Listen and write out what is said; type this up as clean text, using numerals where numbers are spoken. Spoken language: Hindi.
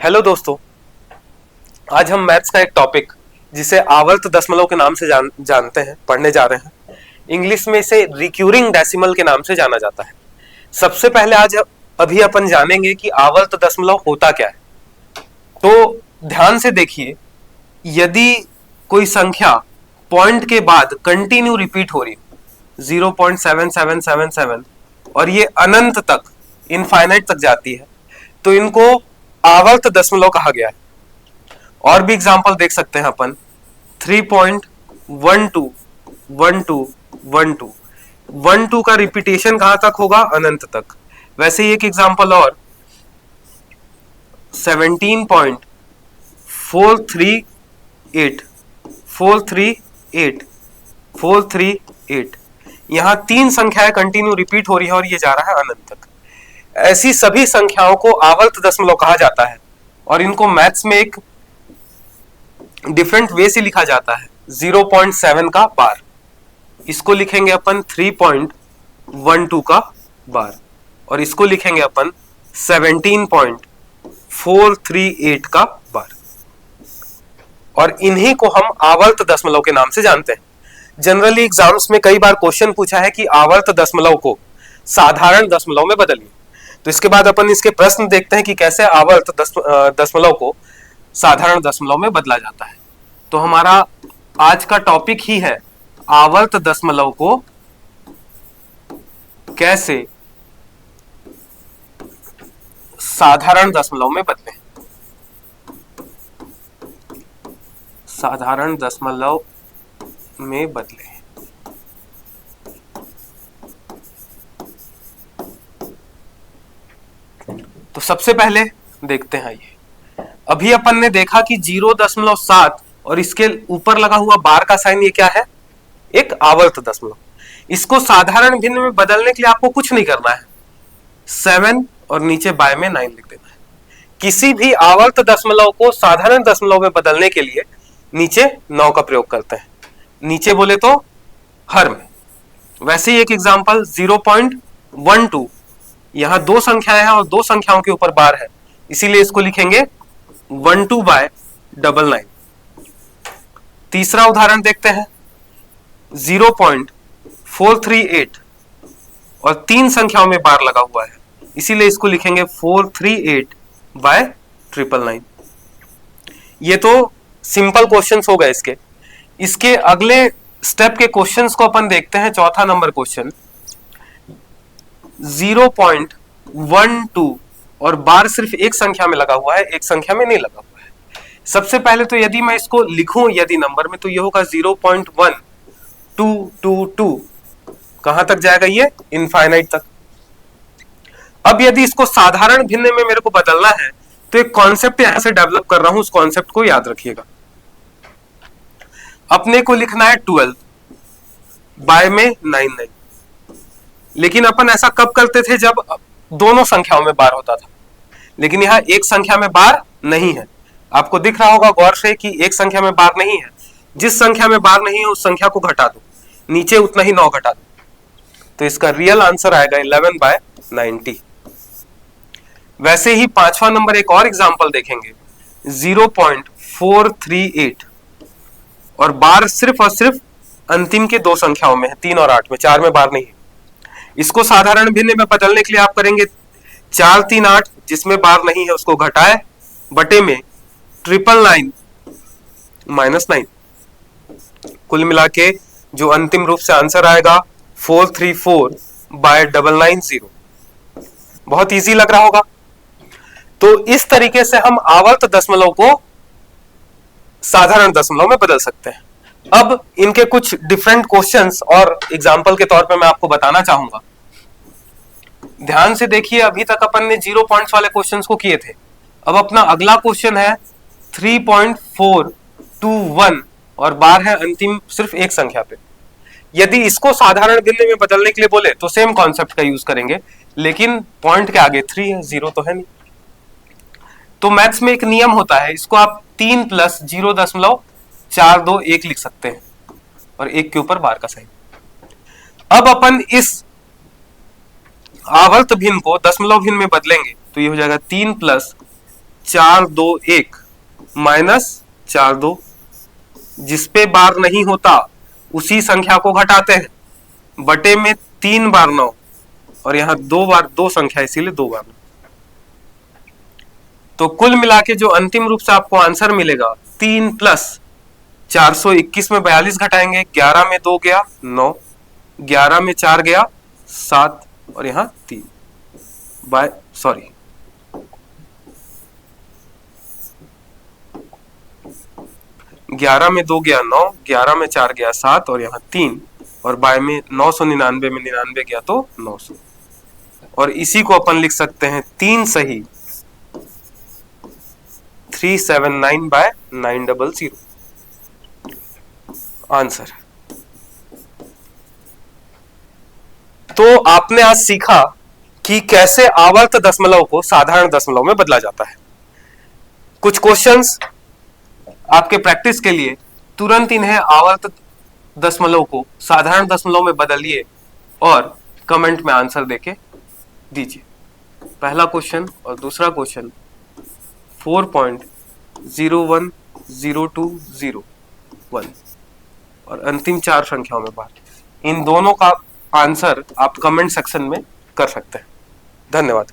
हेलो दोस्तों, आज हम मैथ्स का एक टॉपिक जिसे आवर्त दशमलव के नाम से जानते हैं पढ़ने जा रहे हैं। इंग्लिश में इसे रिक्यूरिंग डेसिमल के नाम से जाना जाता है। सबसे पहले आज अभी अपन जानेंगे कि आवर्त दशमलव होता क्या है। तो ध्यान से देखिए, यदि कोई संख्या पॉइंट के बाद कंटिन्यू रिपीट हो रही हो 0.7777 और ये अनंत तक इनफाइनाइट तक जाती है तो इनको आवर्त दशमलव कहा गया है। और भी एग्जांपल देख सकते हैं अपन 3.121212 का रिपीटेशन कहां तक होगा? अनंत तक। वैसे ही एक एग्जांपल और 17.438 यहां तीन संख्याएं कंटिन्यू रिपीट हो रही है और ये जा रहा है अनंत तक। ऐसी सभी संख्याओं को आवर्त दशमलव कहा जाता है और इनको मैथ्स में एक डिफरेंट वे से लिखा जाता है। 0.7 का बार, इसको लिखेंगे अपन 3.12 का बार और इसको लिखेंगे अपन 17.438 का बार। और इन्हीं को हम आवर्त दशमलव के नाम से जानते हैं। जनरली एग्जाम्स में कई बार क्वेश्चन पूछा है कि आवर्त दशमलव को साधारण दशमलव में बदलिए। तो इसके बाद अपन इसके प्रश्न देखते हैं कि कैसे आवर्त दशमलव को साधारण दशमलव में बदला जाता है। तो हमारा आज का टॉपिक ही है आवर्त दशमलव को कैसे साधारण दशमलव में बदलें। साधारण दशमलव में बदलें। तो सबसे पहले देखते हैं, ये अभी अपन ने देखा कि 0.7 और इसके ऊपर लगा हुआ बार का साइन ये क्या है? एक आवर्त दशमलव। इसको साधारण भिन्न में बदलने के लिए आपको कुछ नहीं करना है, 7 और नीचे बाय में 9 लिख देना है। किसी भी आवर्त दशमलव को साधारण दशमलव में बदलने के लिए नीचे 9 का प्रयोग करते हैं, नीचे बोले तो हर में। वैसे ही एक एग्जांपल 0.12, यहां दो संख्याएं हैं और दो संख्याओं के ऊपर बार है, इसीलिए इसको लिखेंगे 12/99। तीसरा उदाहरण देखते हैं 0.438 और तीन संख्याओं में बार लगा हुआ है, इसीलिए इसको लिखेंगे 438/999। ये तो सिंपल क्वेश्चंस हो गए इसके अगले स्टेप के क्वेश्चंस को अपन देखते हैं। चौथा नंबर क्वेश्चन 0.12 और बार सिर्फ एक संख्या में लगा हुआ है, एक संख्या में नहीं लगा हुआ है। सबसे पहले तो यदि मैं इसको लिखूं यदि नंबर में, तो ये होगा 0.1222। कहां तक जाएगा ये? इनफाइनाइट तक। अब यदि इसको साधारण भिन्न में मेरे को बदलना है तो एक कॉन्सेप्ट यहां से डेवलप कर रहा हूं, उस कॉन्सेप्ट को याद रखिएगा। अपने को लिखना है 12 बाय में 99। लेकिन अपन ऐसा कब करते थे? जब दोनों संख्याओं में बार होता था। लेकिन यहां एक संख्या में बार नहीं है। आपको दिख रहा होगा गौर से कि एक संख्या में बार नहीं है। जिस संख्या में बार नहीं है उस संख्या को घटा दो, नीचे उतना ही 9 घटा दो, तो इसका रियल आंसर आएगा 11/90। वैसे ही पांचवा नंबर एक और एग्जांपल देखेंगे 0.438 और बार सिर्फ और सिर्फ अंतिम के दो संख्याओं में है, 3 और 8 में, 4 में बार नहीं है। इसको साधारण भिन्न में बदलने के लिए आप करेंगे 4 3 8, जिसमें बार नहीं है उसको घटाए बटे में 999 -9। कुल मिला के जो अंतिम रूप से आंसर आएगा 434/990। बहुत इजी लग रहा होगा। तो इस तरीके से हम आवर्त दशमलव को साधारण दशमलव में बदल सकते हैं। अब इनके कुछ डिफरेंट क्वेश्चंस और एग्जांपल के तौर पे मैं आपको बताना चाहूंगा। ध्यान से देखिए, अभी तक अपन ने 0 पॉइंट्स वाले क्वेश्चंस को किए थे। अब अपना अगला क्वेश्चन है 3.421 और बार है अंतिम सिर्फ एक संख्या पे। यदि इसको साधारण भिन्न में बदलने के लिए बोले तो सेम कॉन्सेप्ट का यूज करेंगे, लेकिन पॉइंट के आगे 3 है, 0 तो है नहीं। तो मैथ्स में एक नियम होता है, इसको आप 3 + 0.421 लिख सकते हैं और एक के ऊपर बार का साइन। अब अपन इस आवर्त भिन्न को दशमलव भिन्न में बदलेंगे तो ये हो जाएगा 3 + 421 माइनस 42, जिसपे बार नहीं होता उसी संख्या को घटाते हैं, बटे में 3 बार 9, और यहां 2 बार 2 संख्या इसीलिए 2 बार 9। तो कुल मिला के जो अंतिम रूप से आपको आंसर मिलेगा 3 प्लस 421 में 42 घटाएंगे, 11 में 2 गया 9, 11 में 4 गया 7, और यहां 3 11 में 2 गया 9, 11 में 4 गया 7, और यहाँ 3, और बाय में 999 में 99 गया तो 900, और इसी को अपन लिख सकते हैं 3 सही 379/900 आंसर। तो आपने आज सीखा कि कैसे आवर्त दशमलव को साधारण दशमलव में बदला जाता है। कुछ क्वेश्चंस आपके प्रैक्टिस के लिए, तुरंत इन्हें आवर्त दशमलव को साधारण दशमलव में बदलिए और कमेंट में आंसर देके दीजिए। पहला क्वेश्चन और दूसरा क्वेश्चन 4.01020 और अंतिम 4 संख्याओं में बार, इन दोनों का आंसर आप कमेंट सेक्शन में कर सकते हैं। धन्यवाद।